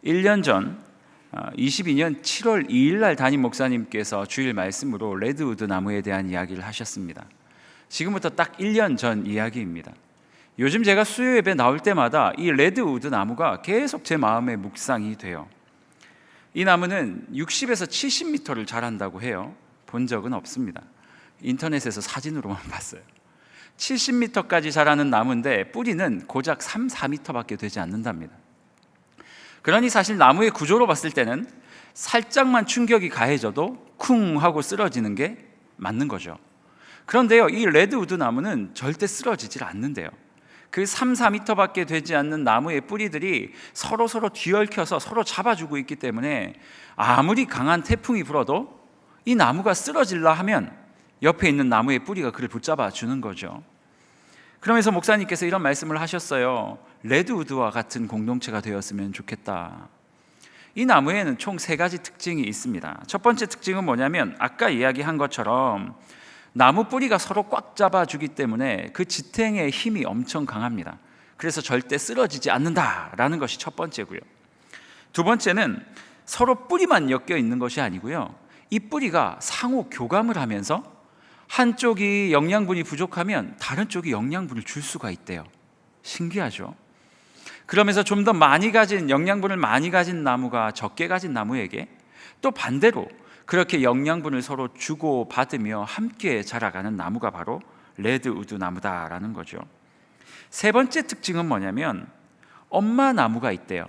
1년 전 22년 7월 2일 날 담임 목사님께서 주일 말씀으로 레드우드 나무에 대한 이야기를 하셨습니다. 지금부터 딱 1년 전 이야기입니다. 요즘 제가 수요 예배 나올 때마다 이 레드우드 나무가 계속 제 마음에 묵상이 돼요. 이 나무는 60에서 70m를 자란다고 해요. 본 적은 없습니다. 인터넷에서 사진으로만 봤어요. 70m까지 자라는 나무인데 뿌리는 고작 3, 4m밖에 되지 않는답니다. 그러니 사실 나무의 구조로 봤을 때는 살짝만 충격이 가해져도 쿵 하고 쓰러지는 게 맞는 거죠. 그런데요, 이 레드우드 나무는 절대 쓰러지질 않는데요. 그 3, 4m밖에 되지 않는 나무의 뿌리들이 서로 뒤얽혀서 서로 잡아주고 있기 때문에 아무리 강한 태풍이 불어도 이 나무가 쓰러질라 하면 옆에 있는 나무의 뿌리가 그를 붙잡아 주는 거죠. 그러면서 목사님께서 이런 말씀을 하셨어요. 레드우드와 같은 공동체가 되었으면 좋겠다. 이 나무에는 총 3가지 특징이 있습니다. 첫 번째 특징은 뭐냐면 아까 이야기한 것처럼 나무 뿌리가 서로 꽉 잡아주기 때문에 그 지탱의 힘이 엄청 강합니다. 그래서 절대 쓰러지지 않는다라는 것이 첫 번째고요. 두 번째는 서로 뿌리만 엮여 있는 것이 아니고요, 이 뿌리가 상호 교감을 하면서 한쪽이 영양분이 부족하면 다른 쪽이 영양분을 줄 수가 있대요. 신기하죠? 그러면서 좀 더 많이 가진 영양분을 많이 가진 나무가 적게 가진 나무에게 또 반대로 그렇게 영양분을 서로 주고 받으며 함께 자라가는 나무가 바로 레드우드 나무다라는 거죠. 세 번째 특징은 뭐냐면 엄마 나무가 있대요.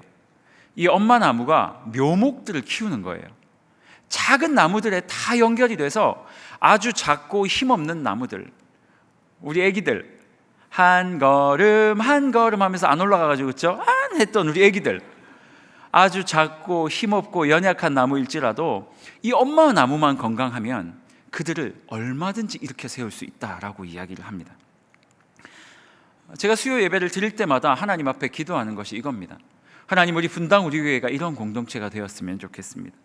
이 엄마 나무가 묘목들을 키우는 거예요. 작은 나무들에 다 연결이 돼서 아주 작고 힘없는 나무들, 우리 애기들 한 걸음 한 걸음 하면서 안 올라가가지고 그렇죠? 안 했던 우리 애기들, 아주 작고 힘없고 연약한 나무일지라도 이 엄마 나무만 건강하면 그들을 얼마든지 일으켜 세울 수 있다라고 이야기를 합니다. 제가 수요 예배를 드릴 때마다 하나님 앞에 기도하는 것이 이겁니다. 하나님, 우리 분당 우리 교회가 이런 공동체가 되었으면 좋겠습니다.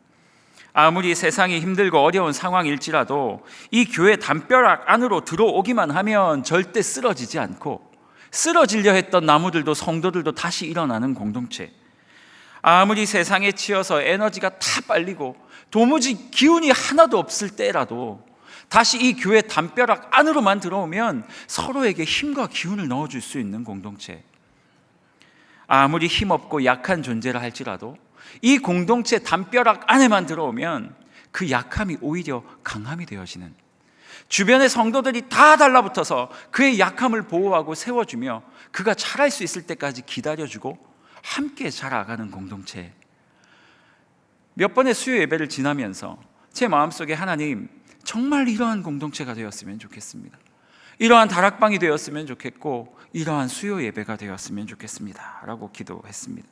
아무리 세상이 힘들고 어려운 상황일지라도 이 교회 담벼락 안으로 들어오기만 하면 절대 쓰러지지 않고, 쓰러지려 했던 나무들도 성도들도 다시 일어나는 공동체. 아무리 세상에 치여서 에너지가 다 빨리고 도무지 기운이 하나도 없을 때라도 다시 이 교회 담벼락 안으로만 들어오면 서로에게 힘과 기운을 넣어줄 수 있는 공동체. 아무리 힘없고 약한 존재라 할지라도 이 공동체 담벼락 안에만 들어오면 그 약함이 오히려 강함이 되어지는, 주변의 성도들이 다 달라붙어서 그의 약함을 보호하고 세워주며 그가 자랄 수 있을 때까지 기다려주고 함께 자라가는 공동체. 몇 번의 수요 예배를 지나면서 제 마음속에 하나님, 정말 이러한 공동체가 되었으면 좋겠습니다. 이러한 다락방이 되었으면 좋겠고 이러한 수요 예배가 되었으면 좋겠습니다 라고 기도했습니다.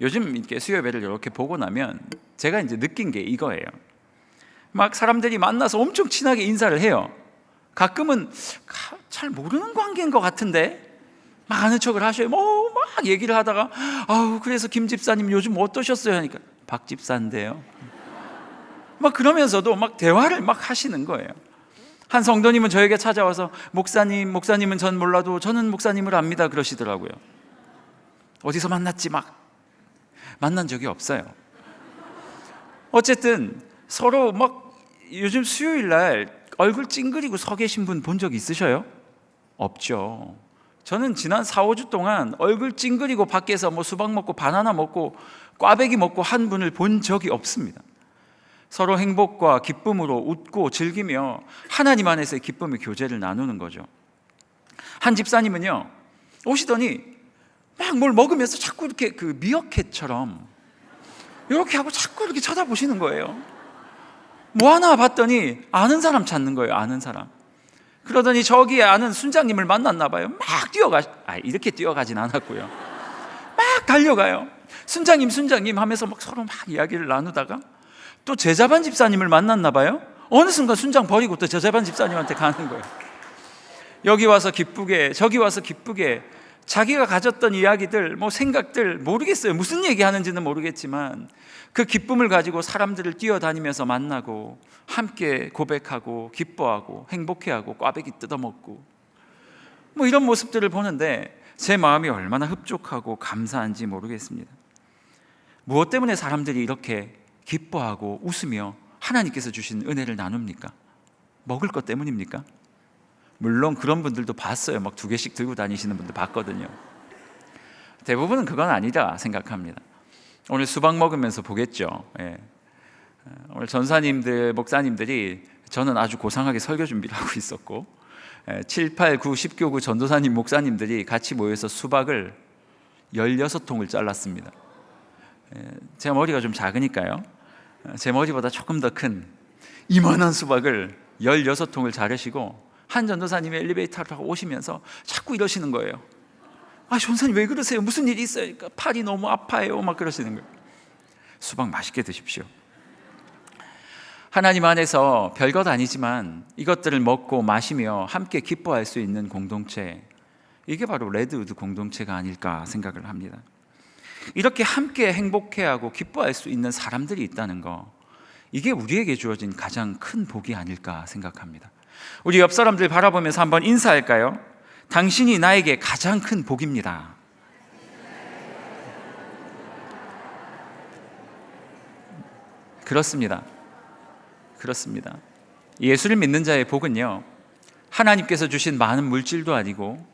요즘 이렇게 수요 예배를 이렇게 보고 나면 제가 이제 느낀 게 이거예요. 막 사람들이 만나서 엄청 친하게 인사를 해요. 가끔은 잘 모르는 관계인 것 같은데 막 아는 척을 하셔요. 막 얘기를 하다가 그래서 김 집사님 요즘 어떠셨어요? 하니까 박 집사인데요. 막 그러면서도 막 대화를 막 하시는 거예요. 한 성도님은 저에게 찾아와서 목사님은 전 몰라도 저는 목사님을 압니다 그러시더라고요. 어디서 만났지? 막 만난 적이 없어요. 어쨌든 서로 막 요즘 수요일 날 얼굴 찡그리고 서 계신 분 본 적 있으셔요? 없죠. 저는 지난 4, 5주 동안 얼굴 찡그리고 밖에서 수박 먹고 바나나 먹고 꽈배기 먹고 한 분을 본 적이 없습니다. 서로 행복과 기쁨으로 웃고 즐기며 하나님 안에서의 기쁨의 교제를 나누는 거죠. 한 집사님은요, 오시더니 막 뭘 먹으면서 자꾸 이렇게 그 미어캣처럼 이렇게 하고 자꾸 이렇게 쳐다보시는 거예요. 뭐 하나 봤더니 아는 사람 찾는 거예요. 아는 사람. 그러더니 저기에 아는 순장님을 만났나 봐요. 막 이렇게 뛰어가진 않았고요. 막 달려가요. 순장님 하면서 막 서로 막 이야기를 나누다가 또 제자반 집사님을 만났나 봐요. 어느 순간 순장 버리고 또 제자반 집사님한테 가는 거예요. 여기 와서 기쁘게 저기 와서 기쁘게 자기가 가졌던 이야기들, 생각들 모르겠어요. 무슨 얘기하는지는 모르겠지만 그 기쁨을 가지고 사람들을 뛰어다니면서 만나고 함께 고백하고 기뻐하고 행복해하고 꽈배기 뜯어먹고 이런 모습들을 보는데 제 마음이 얼마나 흡족하고 감사한지 모르겠습니다. 무엇 때문에 사람들이 이렇게 기뻐하고 웃으며 하나님께서 주신 은혜를 나눕니까? 먹을 것 때문입니까? 물론 그런 분들도 봤어요. 막 2개씩 들고 다니시는 분들 봤거든요. 대부분은 그건 아니다 생각합니다. 오늘 수박 먹으면서 보겠죠. 오늘 전사님들, 목사님들이 저는 아주 고상하게 설교 준비를 하고 있었고 7, 8, 9, 10교구 전도사님, 목사님들이 같이 모여서 수박을 16통을 잘랐습니다. 제 머리가 좀 작으니까요. 제 머리보다 조금 더 큰 이만한 수박을 16통을 자르시고 한 전도사님이 엘리베이터를 타고 오시면서 자꾸 이러시는 거예요. 전사님 왜 그러세요? 무슨 일이 있어요? 그러니까 팔이 너무 아파요. 막 그러시는 거예요. 수박 맛있게 드십시오. 하나님 안에서 별것 아니지만 이것들을 먹고 마시며 함께 기뻐할 수 있는 공동체, 이게 바로 레드우드 공동체가 아닐까 생각을 합니다. 이렇게 함께 행복해하고 기뻐할 수 있는 사람들이 있다는 거, 이게 우리에게 주어진 가장 큰 복이 아닐까 생각합니다. 우리 옆 사람들 바라보면서 한번 인사할까요? 당신이 나에게 가장 큰 복입니다. 그렇습니다. 예수를 믿는 자의 복은요, 하나님께서 주신 많은 물질도 아니고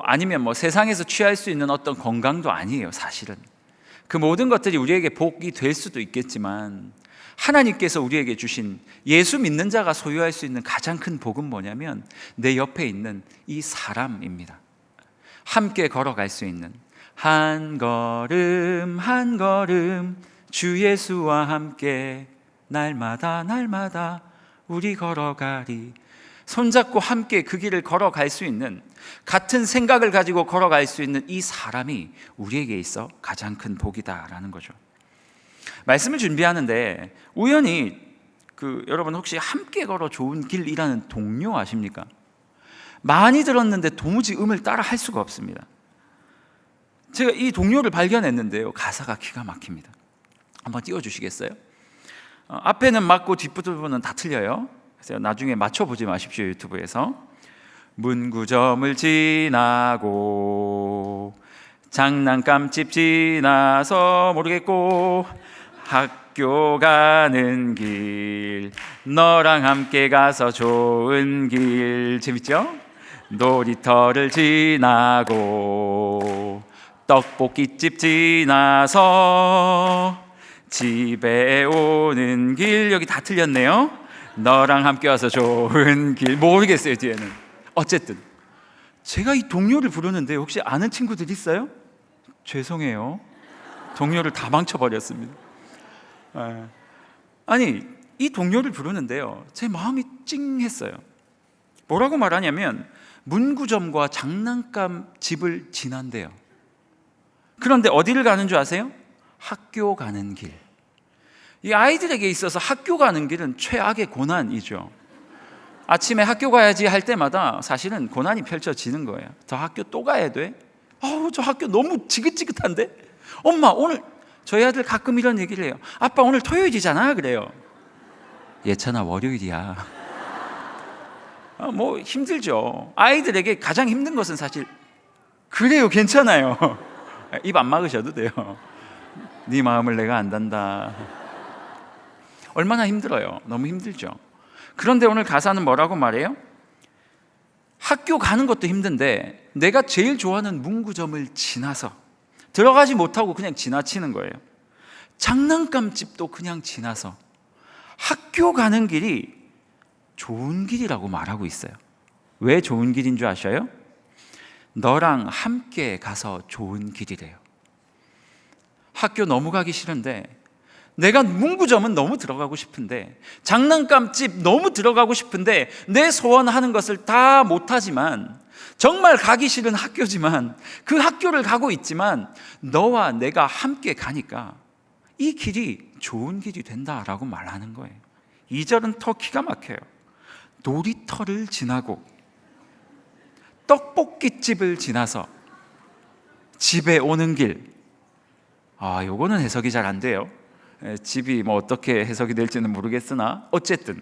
아니면 세상에서 취할 수 있는 어떤 건강도 아니에요. 사실은 그 모든 것들이 우리에게 복이 될 수도 있겠지만 하나님께서 우리에게 주신, 예수 믿는 자가 소유할 수 있는 가장 큰 복은 뭐냐면 내 옆에 있는 이 사람입니다. 함께 걸어갈 수 있는, 한 걸음 한 걸음 주 예수와 함께 날마다 우리 걸어가리. 손잡고 함께 그 길을 걸어갈 수 있는, 같은 생각을 가지고 걸어갈 수 있는 이 사람이 우리에게 있어 가장 큰 복이다라는 거죠. 말씀을 준비하는데 우연히 여러분 혹시 함께 걸어 좋은 길이라는 동요 아십니까? 많이 들었는데 도무지 음을 따라 할 수가 없습니다. 제가 이 동요를 발견했는데요, 가사가 기가 막힙니다. 한번 띄워주시겠어요? 앞에는 맞고 뒷부분은 다 틀려요. 그래서 나중에 맞춰보지 마십시오. 유튜브에서. 문구점을 지나고 장난감집 지나서 모르겠고 학교 가는 길, 너랑 함께 가서 좋은 길. 재밌죠? 놀이터를 지나고 떡볶이집 지나서 집에 오는 길. 여기 다 틀렸네요. 너랑 함께 와서 좋은 길. 모르겠어요 뒤에는. 어쨌든 제가 이 동요를 부르는데 혹시 아는 친구들 있어요? 죄송해요, 동요를 다 망쳐버렸습니다. 아니, 이 동요를 부르는데요, 제 마음이 찡했어요. 뭐라고 말하냐면 문구점과 장난감 집을 지난대요. 그런데 어디를 가는 줄 아세요? 학교 가는 길. 이 아이들에게 있어서 학교 가는 길은 최악의 고난이죠. 아침에 학교 가야지 할 때마다 사실은 고난이 펼쳐지는 거예요. 저 학교 또 가야 돼? 저 학교 너무 지긋지긋한데? 엄마, 오늘 저희 아들 가끔 이런 얘기를 해요. 아빠, 오늘 토요일이잖아. 그래요. 예찬아, 월요일이야. 힘들죠. 아이들에게 가장 힘든 것은 사실, 그래요, 괜찮아요. 입 안 막으셔도 돼요. 네 마음을 내가 안단다. 얼마나 힘들어요. 너무 힘들죠. 그런데 오늘 가사는 뭐라고 말해요? 학교 가는 것도 힘든데 내가 제일 좋아하는 문구점을 지나서, 들어가지 못하고 그냥 지나치는 거예요. 장난감 집도 그냥 지나서 학교 가는 길이 좋은 길이라고 말하고 있어요. 왜 좋은 길인 줄 아셔요? 너랑 함께 가서 좋은 길이래요. 학교 너무 가기 싫은데, 내가 문구점은 너무 들어가고 싶은데, 장난감집 너무 들어가고 싶은데 내 소원하는 것을 다 못하지만, 정말 가기 싫은 학교지만 그 학교를 가고 있지만 너와 내가 함께 가니까 이 길이 좋은 길이 된다라고 말하는 거예요. 2절은 더 기가 막혀요. 놀이터를 지나고 떡볶이집을 지나서 집에 오는 길. 요거는 해석이 잘 안 돼요. 집이 어떻게 해석이 될지는 모르겠으나 어쨌든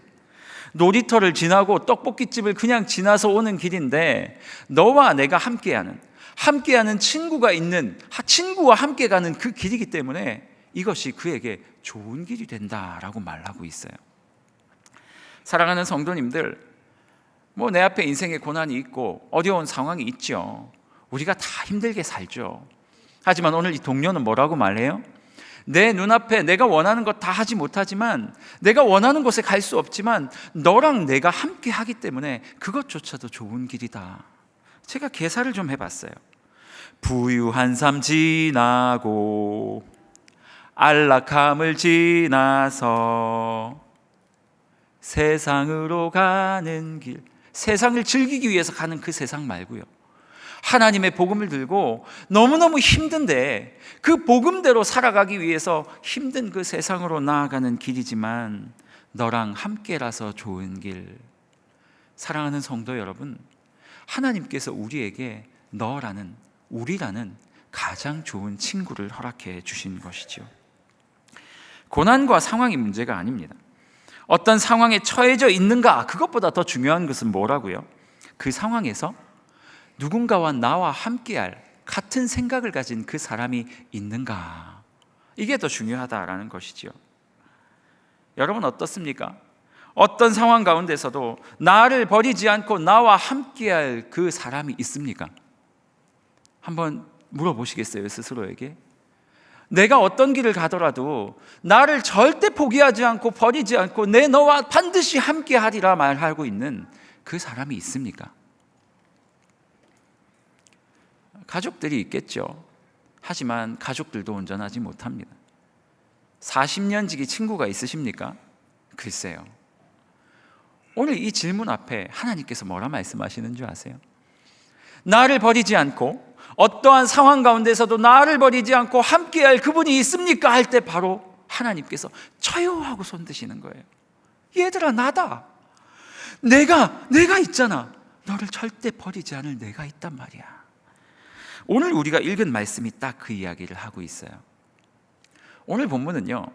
놀이터를 지나고 떡볶이집을 그냥 지나서 오는 길인데, 너와 내가 함께하는 친구가 있는, 친구와 함께 가는 그 길이기 때문에 이것이 그에게 좋은 길이 된다라고 말하고 있어요. 사랑하는 성도님들, 내 앞에 인생의 고난이 있고 어려운 상황이 있죠. 우리가 다 힘들게 살죠. 하지만 오늘 이 동료는 뭐라고 말해요? 내 눈앞에 내가 원하는 것 다 하지 못하지만, 내가 원하는 곳에 갈 수 없지만 너랑 내가 함께 하기 때문에 그것조차도 좋은 길이다. 제가 계산을 좀 해봤어요. 부유한 삶 지나고 안락함을 지나서 세상으로 가는 길, 세상을 즐기기 위해서 가는 그 세상 말고요, 하나님의 복음을 들고 너무너무 힘든데 그 복음대로 살아가기 위해서 힘든 그 세상으로 나아가는 길이지만 너랑 함께라서 좋은 길. 사랑하는 성도 여러분, 하나님께서 우리에게 너라는, 우리라는 가장 좋은 친구를 허락해 주신 것이죠. 고난과 상황이 문제가 아닙니다. 어떤 상황에 처해져 있는가, 그것보다 더 중요한 것은 뭐라고요? 그 상황에서 누군가와 나와 함께할 같은 생각을 가진 그 사람이 있는가, 이게 더 중요하다라는 것이죠. 여러분 어떻습니까? 어떤 상황 가운데서도 나를 버리지 않고 나와 함께할 그 사람이 있습니까? 한번 물어보시겠어요, 스스로에게? 내가 어떤 길을 가더라도 나를 절대 포기하지 않고 버리지 않고 내 너와 반드시 함께하리라 말하고 있는 그 사람이 있습니까? 가족들이 있겠죠. 하지만 가족들도 온전하지 못합니다. 40년 지기 친구가 있으십니까? 글쎄요. 오늘 이 질문 앞에 하나님께서 뭐라 말씀하시는 줄 아세요? 나를 버리지 않고 어떠한 상황 가운데서도 나를 버리지 않고 함께할 그분이 있습니까? 할 때 바로 하나님께서 저요 하고 손 드시는 거예요. 얘들아, 나다. 내가 있잖아. 너를 절대 버리지 않을 내가 있단 말이야. 오늘 우리가 읽은 말씀이 딱 그 이야기를 하고 있어요. 오늘 본문은요,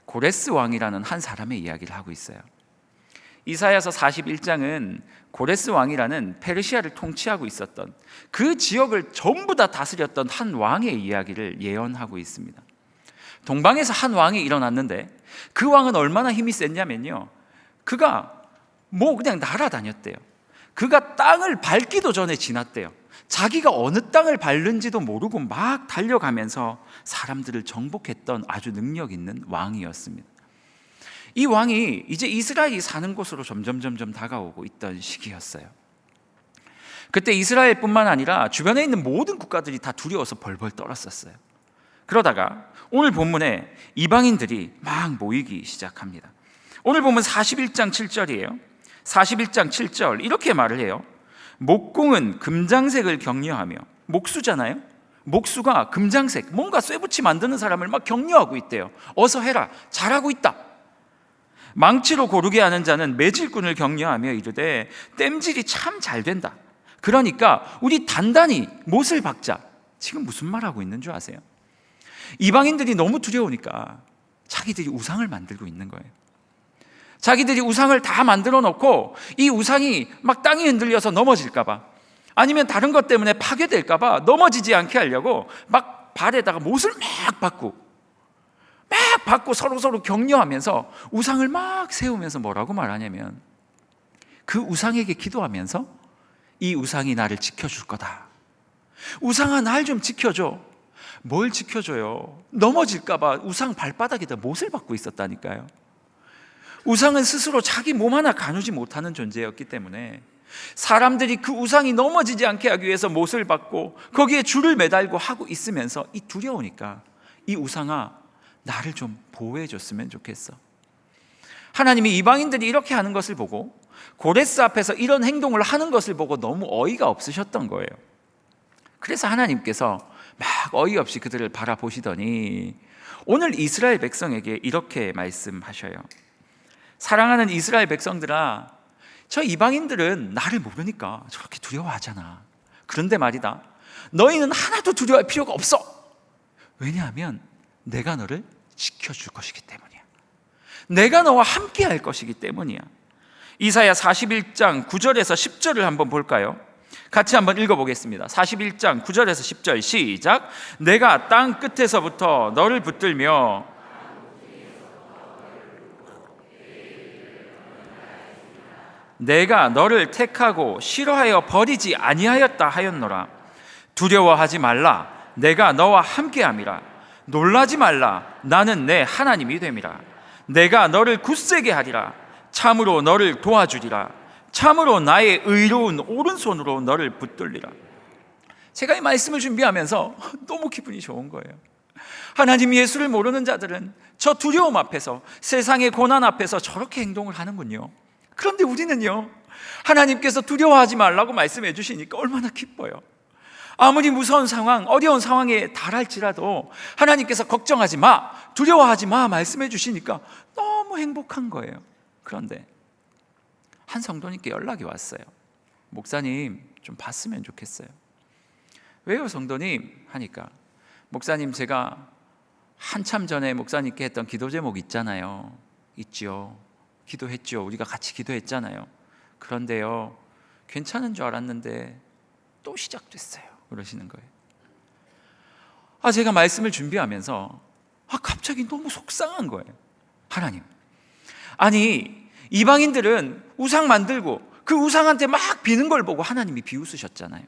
고레스 왕이라는 한 사람의 이야기를 하고 있어요. 이사야서 41장은 고레스 왕이라는 페르시아를 통치하고 있었던, 그 지역을 전부 다 다스렸던 한 왕의 이야기를 예언하고 있습니다. 동방에서 한 왕이 일어났는데 그 왕은 얼마나 힘이 셌냐면요, 그가 그냥 날아다녔대요. 그가 땅을 밟기도 전에 지났대요. 자기가 어느 땅을 밟는지도 모르고 막 달려가면서 사람들을 정복했던 아주 능력 있는 왕이었습니다. 이 왕이 이제 이스라엘이 사는 곳으로 점점 다가오고 있던 시기였어요. 그때 이스라엘뿐만 아니라 주변에 있는 모든 국가들이 다 두려워서 벌벌 떨었었어요. 그러다가 오늘 본문에 이방인들이 막 모이기 시작합니다. 오늘 본문 41장 7절이에요. 41장 7절 이렇게 말을 해요. 목공은 금장색을 격려하며, 목수잖아요. 목수가 금장색, 뭔가 쇠붙이 만드는 사람을 막 격려하고 있대요. 어서 해라, 잘하고 있다. 망치로 고르게 하는 자는 매질꾼을 격려하며 이르되 땜질이 참 잘 된다. 그러니까 우리 단단히 못을 박자. 지금 무슨 말하고 있는 줄 아세요? 이방인들이 너무 두려우니까 자기들이 우상을 만들고 있는 거예요. 자기들이 우상을 다 만들어 놓고 이 우상이 막 땅이 흔들려서 넘어질까 봐, 아니면 다른 것 때문에 파괴될까 봐 넘어지지 않게 하려고 막 발에다가 못을 막 박고 서로 격려하면서 우상을 막 세우면서 뭐라고 말하냐면, 그 우상에게 기도하면서 이 우상이 나를 지켜줄 거다. 우상아, 날 좀 지켜줘. 뭘 지켜줘요? 넘어질까 봐 우상 발바닥에다 못을 박고 있었다니까요. 우상은 스스로 자기 몸 하나 가누지 못하는 존재였기 때문에 사람들이 그 우상이 넘어지지 않게 하기 위해서 못을 박고 거기에 줄을 매달고 하고 있으면서 이 두려우니까, 이 우상아, 나를 좀 보호해 줬으면 좋겠어. 하나님이 이방인들이 이렇게 하는 것을 보고, 고레스 앞에서 이런 행동을 하는 것을 보고 너무 어이가 없으셨던 거예요. 그래서 하나님께서 막 어이없이 그들을 바라보시더니 오늘 이스라엘 백성에게 이렇게 말씀하셔요. 사랑하는 이스라엘 백성들아, 저 이방인들은 나를 모르니까 저렇게 두려워하잖아. 그런데 말이다, 너희는 하나도 두려워할 필요가 없어. 왜냐하면 내가 너를 지켜줄 것이기 때문이야. 내가 너와 함께 할 것이기 때문이야. 이사야 41장 9절에서 10절을 한번 볼까요? 같이 한번 읽어보겠습니다. 41장 9절에서 10절 시작. 내가 땅 끝에서부터 너를 붙들며 내가 너를 택하고 싫어하여 버리지 아니하였다 하였노라. 두려워하지 말라. 내가 너와 함께함이라. 놀라지 말라. 나는 내 하나님이 됨이라. 내가 너를 굳세게 하리라. 참으로 너를 도와주리라. 참으로 나의 의로운 오른손으로 너를 붙들리라. 제가 이 말씀을 준비하면서 너무 기분이 좋은 거예요. 하나님 예수를 모르는 자들은 저 두려움 앞에서, 세상의 고난 앞에서 저렇게 행동을 하는군요. 그런데 우리는요, 하나님께서 두려워하지 말라고 말씀해 주시니까 얼마나 기뻐요. 아무리 무서운 상황, 어려운 상황에 달할지라도 하나님께서 걱정하지 마, 두려워하지 마 말씀해 주시니까 너무 행복한 거예요. 그런데 한 성도님께 연락이 왔어요. 목사님 좀 봤으면 좋겠어요. 왜요 성도님? 하니까 목사님, 제가 한참 전에 목사님께 했던 기도 제목 있잖아요. 있죠. 기도했죠. 우리가 같이 기도했잖아요. 그런데요, 괜찮은 줄 알았는데 또 시작됐어요. 그러시는 거예요. 제가 말씀을 준비하면서 갑자기 너무 속상한 거예요. 하나님, 아니 이방인들은 우상 만들고 그 우상한테 막 비는 걸 보고 하나님이 비웃으셨잖아요.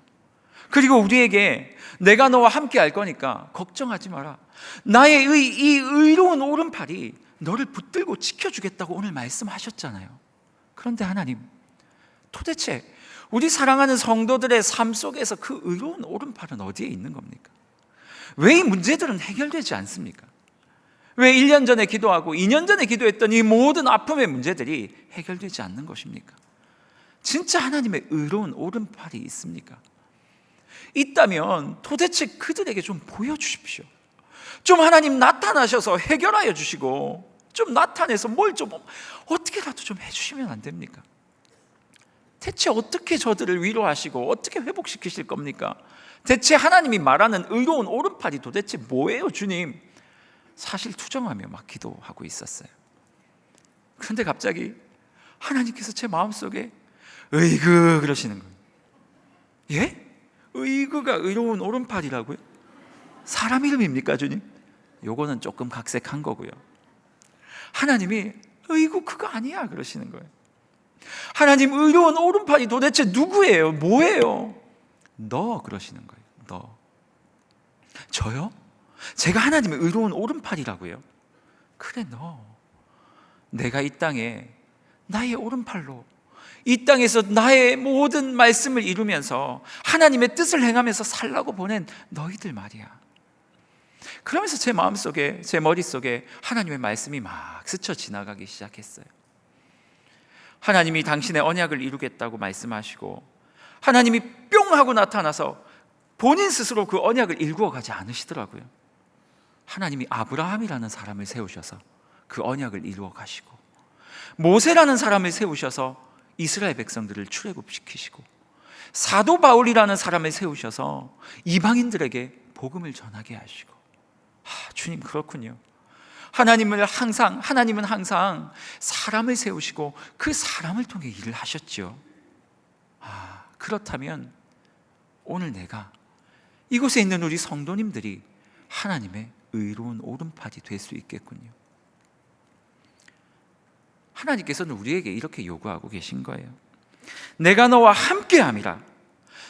그리고 우리에게 내가 너와 함께 할 거니까 걱정하지 마라. 나의 이 의로운 오른팔이 너를 붙들고 지켜주겠다고 오늘 말씀하셨잖아요. 그런데 하나님, 도대체 우리 사랑하는 성도들의 삶 속에서 그 의로운 오른팔은 어디에 있는 겁니까? 왜 이 문제들은 해결되지 않습니까? 왜 1년 전에 기도하고 2년 전에 기도했던 이 모든 아픔의 문제들이 해결되지 않는 것입니까? 진짜 하나님의 의로운 오른팔이 있습니까? 있다면 도대체 그들에게 좀 보여주십시오. 좀 하나님 나타나셔서 해결하여 주시고, 좀 나타내서 뭘 좀 어떻게라도 좀 해주시면 안 됩니까? 대체 어떻게 저들을 위로하시고 어떻게 회복시키실 겁니까? 대체 하나님이 말하는 의로운 오른팔이 도대체 뭐예요, 주님? 사실 투정하며 막 기도하고 있었어요. 그런데 갑자기 하나님께서 제 마음속에 으이그 그러시는 거예요. 예? 으이그가 의로운 오른팔이라고요? 사람 이름입니까, 주님? 요거는 조금 각색한 거고요. 하나님이 으이구 그거 아니야 그러시는 거예요. 하나님, 의로운 오른팔이 도대체 누구예요? 뭐예요? 너 그러시는 거예요. 너. 저요? 제가 하나님의 의로운 오른팔이라고요? 그래, 너. 내가 이 땅에 나의 오른팔로 이 땅에서 나의 모든 말씀을 이루면서 하나님의 뜻을 행하면서 살라고 보낸 너희들 말이야. 그러면서 제 마음속에, 제 머릿속에 하나님의 말씀이 막 스쳐 지나가기 시작했어요. 하나님이 당신의 언약을 이루겠다고 말씀하시고 하나님이 뿅 하고 나타나서 본인 스스로 그 언약을 일구어 가지 않으시더라고요. 하나님이 아브라함이라는 사람을 세우셔서 그 언약을 이루어 가시고, 모세라는 사람을 세우셔서 이스라엘 백성들을 출애굽시키시고, 사도 바울이라는 사람을 세우셔서 이방인들에게 복음을 전하게 하시고, 주님 그렇군요. 하나님은 항상 사람을 세우시고 그 사람을 통해 일을 하셨죠. 그렇다면 오늘 내가 이곳에 있는 우리 성도님들이 하나님의 의로운 오른팔이 될 수 있겠군요. 하나님께서는 우리에게 이렇게 요구하고 계신 거예요. 내가 너와 함께함이라.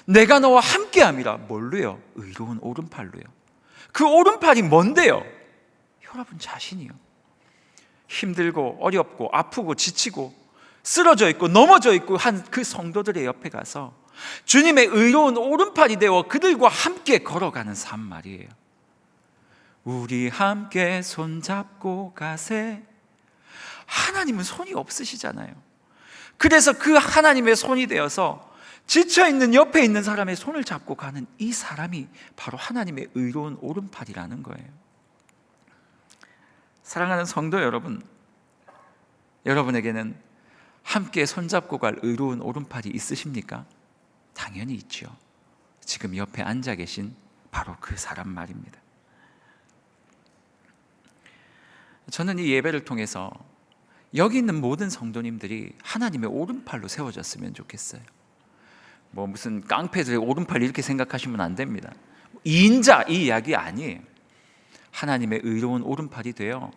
내가 너와 함께함이라. 뭘로요? 의로운 오른팔로요. 그 오른팔이 뭔데요? 여러분 자신이요. 힘들고 어렵고 아프고 지치고 쓰러져 있고 넘어져 있고 한 그 성도들의 옆에 가서 주님의 의로운 오른팔이 되어 그들과 함께 걸어가는 삶 말이에요. 우리 함께 손잡고 가세. 하나님은 손이 없으시잖아요. 그래서 그 하나님의 손이 되어서 지쳐있는 옆에 있는 사람의 손을 잡고 가는 이 사람이 바로 하나님의 의로운 오른팔이라는 거예요. 사랑하는 성도 여러분, 여러분에게는 함께 손잡고 갈 의로운 오른팔이 있으십니까? 당연히 있죠. 지금 옆에 앉아 계신 바로 그 사람 말입니다. 저는 이 예배를 통해서 여기 있는 모든 성도님들이 하나님의 오른팔로 세워졌으면 좋겠어요. 뭐 무슨 깡패들의 오른팔 이렇게 생각하시면 안 됩니다. 2인자 이 이야기 아니에요. 하나님의 의로운 오른팔이 되어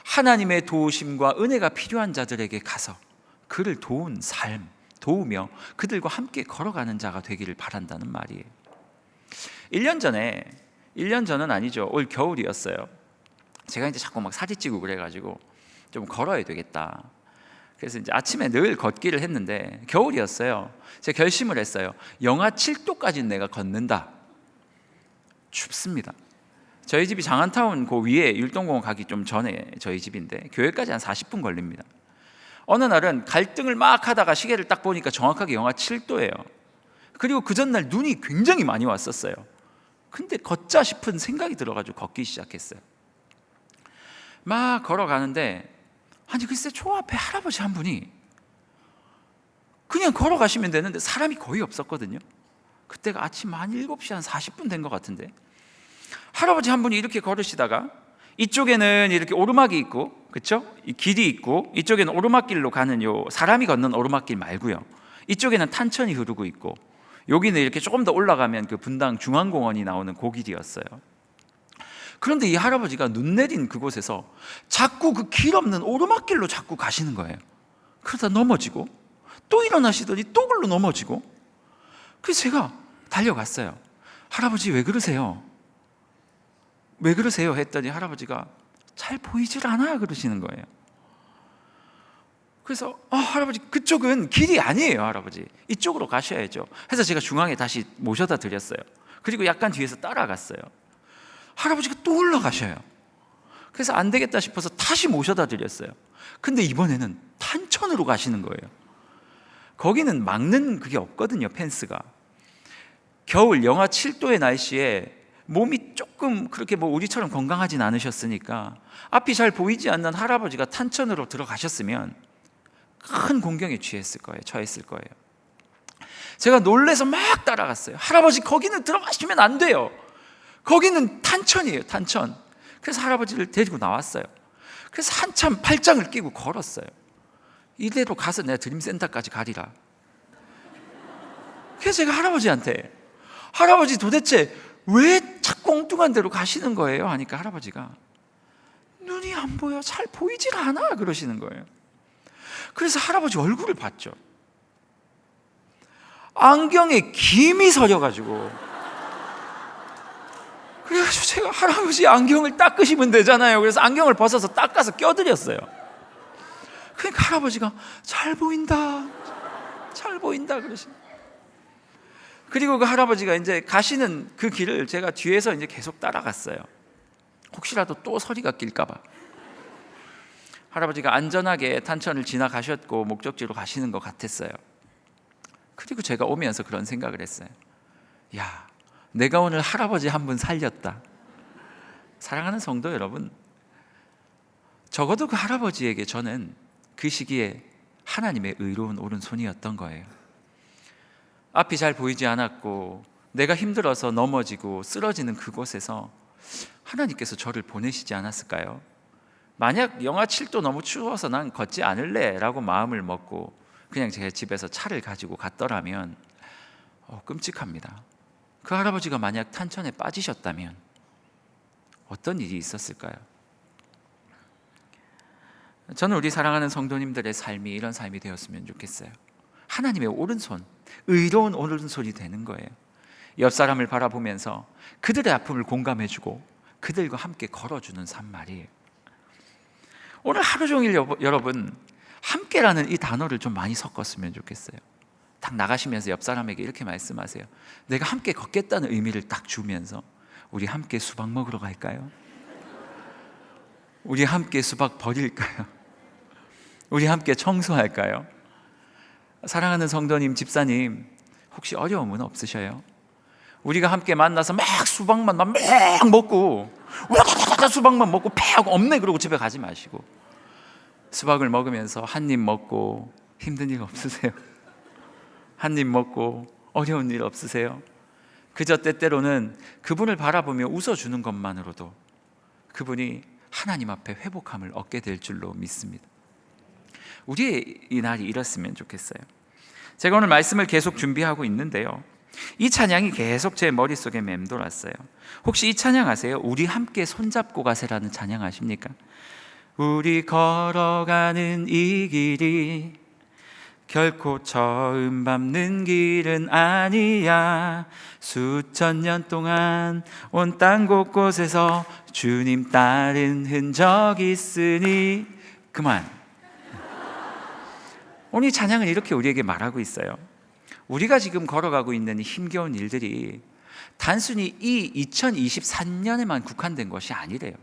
하나님의 도우심과 은혜가 필요한 자들에게 가서 그를 도운 삶, 도우며 그들과 함께 걸어가는 자가 되기를 바란다는 말이에요. 1년 전은 아니죠. 올 겨울이었어요. 제가 이제 자꾸 막 사진 찍고 그래가지고 좀 걸어야 되겠다. 그래서 이제 아침에 늘 걷기를 했는데 겨울이었어요. 제가 결심을 했어요. 영하 7도까지는 내가 걷는다. 춥습니다. 저희 집이 장안타운 그 위에 율동공원 가기 좀 전에 저희 집인데 교회까지 한 40분 걸립니다. 어느 날은 갈등을 막 하다가 시계를 딱 보니까 정확하게 영하 7도예요. 그리고 그 전날 눈이 굉장히 많이 왔었어요. 근데 걷자 싶은 생각이 들어가지고 걷기 시작했어요. 막 걸어가는데 아니 글쎄 저 앞에 할아버지 한 분이 그냥 걸어가시면 되는데 사람이 거의 없었거든요. 그때가 아침 한 7시 한 40분 된 것 같은데 할아버지 한 분이 이렇게 걸으시다가 이쪽에는 이렇게 오르막이 있고, 그렇죠? 이 길이 있고, 이쪽에는 오르막길로 가는 요 사람이 걷는 오르막길 말고요. 이쪽에는 탄천이 흐르고 있고, 여기는 이렇게 조금 더 올라가면 그 분당 중앙공원이 나오는 그 길이었어요. 그런데 이 할아버지가 눈 내린 그곳에서 자꾸 그 길 없는 오르막길로 자꾸 가시는 거예요. 그러다 넘어지고 또 일어나시더니 또 글로 넘어지고. 그래서 제가 달려갔어요. 할아버지 왜 그러세요? 왜 그러세요? 했더니 할아버지가 잘 보이질 않아 그러시는 거예요. 그래서 할아버지 그쪽은 길이 아니에요. 할아버지 이쪽으로 가셔야죠. 해서 제가 중앙에 다시 모셔다 드렸어요. 그리고 약간 뒤에서 따라갔어요. 할아버지가 또 올라가셔요. 그래서 안 되겠다 싶어서 다시 모셔다 드렸어요. 근데 이번에는 탄천으로 가시는 거예요. 거기는 막는 그게 없거든요. 펜스가. 겨울 영하 7도의 날씨에 몸이 조금 그렇게 뭐 우리처럼 건강하진 않으셨으니까 앞이 잘 보이지 않는 할아버지가 탄천으로 들어가셨으면 큰 공경에 처했을 거예요. 제가 놀래서 막 따라갔어요. 할아버지 거기는 들어가시면 안 돼요. 거기는 탄천이에요. 탄천. 그래서 할아버지를 데리고 나왔어요. 그래서 한참 팔짱을 끼고 걸었어요. 이대로 가서 내가 드림센터까지 가리라. 그래서 제가 할아버지한테 할아버지 도대체 왜 자꾸 엉뚱한 데로 가시는 거예요? 하니까 할아버지가 눈이 안 보여, 잘 보이질 않아 그러시는 거예요. 그래서 할아버지 얼굴을 봤죠. 안경에 김이 서려가지고 그래가지고 제가 할아버지 안경을 닦으시면 되잖아요. 그래서 안경을 벗어서 닦아서 껴드렸어요. 그러니까 할아버지가 잘 보인다 그러시는 거예요. 그리고 그 할아버지가 이제 가시는 그 길을 제가 뒤에서 이제 계속 따라갔어요. 혹시라도 또 소리가 낄까봐. 할아버지가 안전하게 탄천을 지나가셨고 목적지로 가시는 것 같았어요. 그리고 제가 오면서 그런 생각을 했어요. 야, 내가 오늘 할아버지 한 분 살렸다. 사랑하는 성도 여러분, 적어도 그 할아버지에게 저는 그 시기에 하나님의 의로운 오른손이었던 거예요. 앞이 잘 보이지 않았고 내가 힘들어서 넘어지고 쓰러지는 그곳에서 하나님께서 저를 보내시지 않았을까요? 만약 영하 7도 너무 추워서 난 걷지 않을래 라고 마음을 먹고 그냥 제 집에서 차를 가지고 갔더라면 끔찍합니다. 그 할아버지가 만약 탄천에 빠지셨다면 어떤 일이 있었을까요? 저는 우리 사랑하는 성도님들의 삶이 이런 삶이 되었으면 좋겠어요. 하나님의 오른손, 의로운 오른손이 되는 거예요. 옆 사람을 바라보면서 그들의 아픔을 공감해주고 그들과 함께 걸어주는 삶 말이에요. 오늘 하루 종일 여러분 함께라는 이 단어를 좀 많이 섞었으면 좋겠어요. 딱 나가시면서 옆 사람에게 이렇게 말씀하세요. 내가 함께 걷겠다는 의미를 딱 주면서 우리 함께 수박 먹으러 갈까요? 우리 함께 수박 버릴까요? 우리 함께 청소할까요? 사랑하는 성도님, 집사님, 혹시 어려움은 없으셔요? 우리가 함께 만나서 막 수박만 막 먹고 수박만 먹고 패하고 없네 그러고 집에 가지 마시고 수박을 먹으면서 한 입 먹고 힘든 일 없으세요? 한 입 먹고 어려운 일 없으세요? 그저 때때로는 그분을 바라보며 웃어주는 것만으로도 그분이 하나님 앞에 회복함을 얻게 될 줄로 믿습니다. 우리의 이 날이 이렇으면 좋겠어요. 제가 오늘 말씀을 계속 준비하고 있는데요, 이 찬양이 계속 제 머릿속에 맴돌았어요. 혹시 이 찬양 아세요? 우리 함께 손잡고 가세라는 찬양 아십니까? 우리 걸어가는 이 길이 결코 처음 밟는 길은 아니야. 수천 년 동안 온 땅 곳곳에서 주님 따른 흔적 있으니. 그만. 오늘 이 찬양은 이렇게 우리에게 말하고 있어요. 우리가 지금 걸어가고 있는 힘겨운 일들이 단순히 이 2023년에만 국한된 것이 아니래요.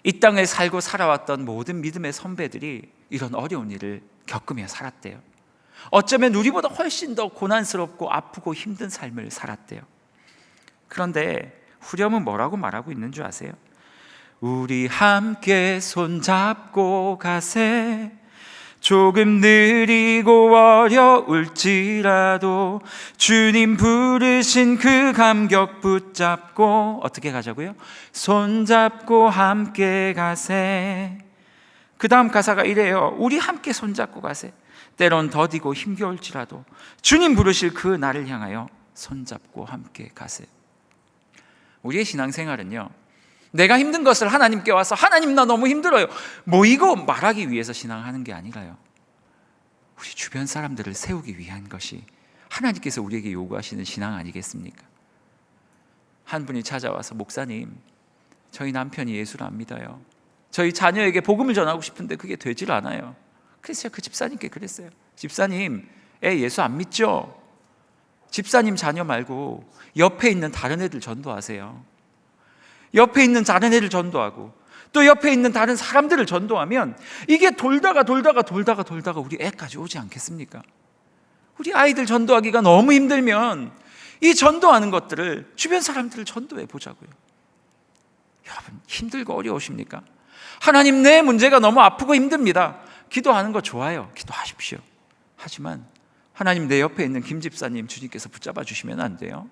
이 땅에 살고 살아왔던 모든 믿음의 선배들이 이런 어려운 일을 겪으며 살았대요. 어쩌면 우리보다 훨씬 더 고난스럽고 아프고 힘든 삶을 살았대요. 그런데 후렴은 뭐라고 말하고 있는 줄 아세요? 우리 함께 손잡고 가세. 조금 느리고 어려울지라도 주님 부르신 그 감격 붙잡고 어떻게 가자고요? 손잡고 함께 가세. 그 다음 가사가 이래요. 우리 함께 손잡고 가세. 때론 더디고 힘겨울지라도 주님 부르실 그 날을 향하여 손잡고 함께 가세. 우리의 신앙생활은요, 내가 힘든 것을 하나님께 와서 하나님 나 너무 힘들어요 이거 말하기 위해서 신앙하는 게 아니라요, 우리 주변 사람들을 세우기 위한 것이 하나님께서 우리에게 요구하시는 신앙 아니겠습니까? 한 분이 찾아와서 목사님, 저희 남편이 예수를 안 믿어요. 저희 자녀에게 복음을 전하고 싶은데 그게 되질 않아요. 그래서 제가 그 집사님께 그랬어요. 집사님, 애 예수 안 믿죠? 집사님 자녀 말고 옆에 있는 다른 애들 전도하세요. 옆에 있는 다른 애를 전도하고 또 옆에 있는 다른 사람들을 전도하면 이게 돌다가 우리 애까지 오지 않겠습니까? 우리 아이들 전도하기가 너무 힘들면 이 전도하는 것들을 주변 사람들을 전도해 보자고요. 여러분, 힘들고 어려우십니까? 하나님, 내 문제가 너무 아프고 힘듭니다. 기도하는 거 좋아요. 기도하십시오. 하지만 하나님, 내 옆에 있는 김 집사님 주님께서 붙잡아 주시면 안 돼요?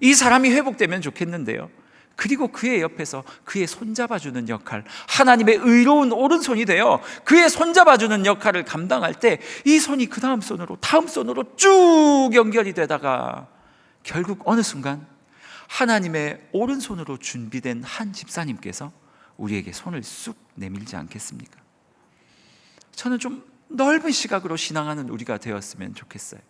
이 사람이 회복되면 좋겠는데요, 그리고 그의 옆에서 그의 손잡아주는 역할, 하나님의 의로운 오른손이 되어 그의 손잡아주는 역할을 감당할 때 이 손이 그 다음 손으로 쭉 연결이 되다가 결국 어느 순간 하나님의 오른손으로 준비된 한 집사님께서 우리에게 손을 쑥 내밀지 않겠습니까? 저는 좀 넓은 시각으로 신앙하는 우리가 되었으면 좋겠어요.